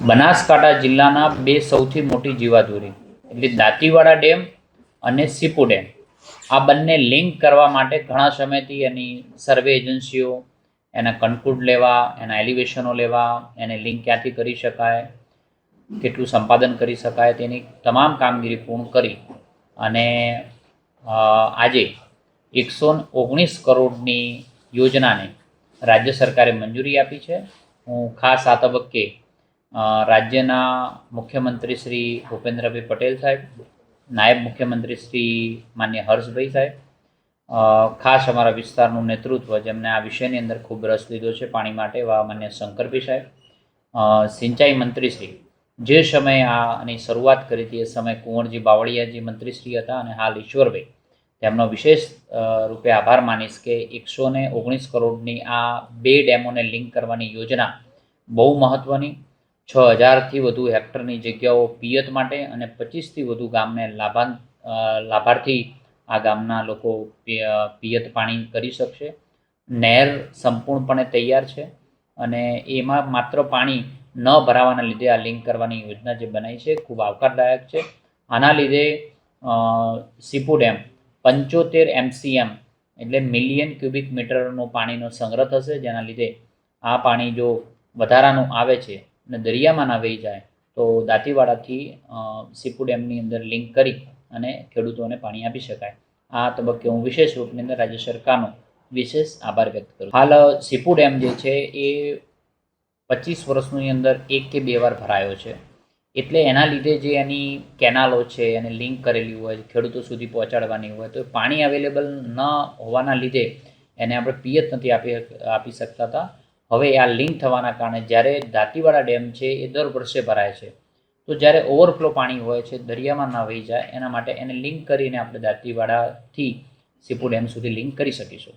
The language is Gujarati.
બનાસકાંઠા જિલ્લાના બે સૌથી મોટી જીવાદોરી એટલે દાંતીવાડા ડેમ અને સીપુ ડેમ આ બંને લિંક કરવા માટે ઘણા સમયથી એની સર્વે એજન્સીઓ એના કન્ક્લુડ લેવા, એના એલિવેશનો લેવા, એને લિંક ક્યાંથી કરી શકાય, કેટલું સંપાદન કરી શકાય તેની તમામ કામગીરી પૂર્ણ કરી અને આજે 119 કરોડની યોજનાને રાજ્ય સરકારે મંજૂરી આપી છે। હું ખાસ આ તબક્કે રાજ્યના મુખ્યમંત્રી શ્રી ભૂપેન્દ્રભાઈ પટેલ સાહેબ, નાયબ મુખ્યમંત્રી શ્રી માન્ય હર્ષભાઈ સાહેબ, ખાસ અમારા વિસ્તારનું નેતૃત્વ જેમને આ વિષયની અંદર ખૂબ રસ લીધો છે પાણી માટે એવા માન્ય શંકરભાઈ સાહેબ, સિંચાઈ મંત્રી શ્રી જે સમયે આની શરૂઆત કરી હતી એ સમયે કુંવરજી બાવળિયાજી મંત્રીશ્રી હતા અને હાલ ઈશ્વરભાઈ, તેમનો વિશેષ રૂપે આભાર માનીશ કે 119 કરોડની આ બે ડેમોને લિંક કરવાની યોજના બહુ મહત્ત્વની, 6000થી વધુ હેક્ટરની જગ્યાઓ પિયત માટે અને 25થી વધુ ગામને લાભાર્થી આ ગામના લોકો પિયત પાણી કરી શકશે। નહેર સંપૂર્ણપણે તૈયાર છે અને એમાં માત્ર પાણી ન ભરાવાના લીધે આ લિંક કરવાની યોજના જે બનાવી છે ખૂબ આવકારદાયક છે। આના લીધે સીપુ ડેમ 75 MCM એટલે મિલિયન ક્યુબિક મીટરનો પાણીનો સંગ્રહ થશે, જેના લીધે આ પાણી જો વધારાનું આવે છે અને દરિયામાં ના વહી જાય તો દાંતીવાડાથી સીપુ ડેમની અંદર લિંક કરી અને ખેડૂતોને પાણી આપી શકાય। આ તબક્કે હું વિશેષ રૂપની અંદર રાજ્ય સરકારનો વિશેષ આભાર વ્યક્ત કરું। હાલ સીપુ ડેમ જે છે એ 25 વર્ષની અંદર 1 કે 2 વાર ભરાયો છે, એટલે એના લીધે જે એની કેનાલો છે એને લિંક કરેલી હોય, ખેડૂતો સુધી પહોંચાડવાની હોય તો પાણી અવેલેબલ ન હોવાના લીધે એને આપણે પિયત નથી આપી શકતા હતા। હવે આ લિંક થવાના કારણે જ્યારે દાંતીવાડા ડેમ છે એ દર વર્ષે ભરાય છે, તો જ્યારે ઓવરફ્લો પાણી હોય છે દરિયામાં ના વહી જાય એના માટે એને લિંક કરીને આપણે દાંતીવાડાથી સીપુ ડેમ સુધી લિંક કરી શકીશું।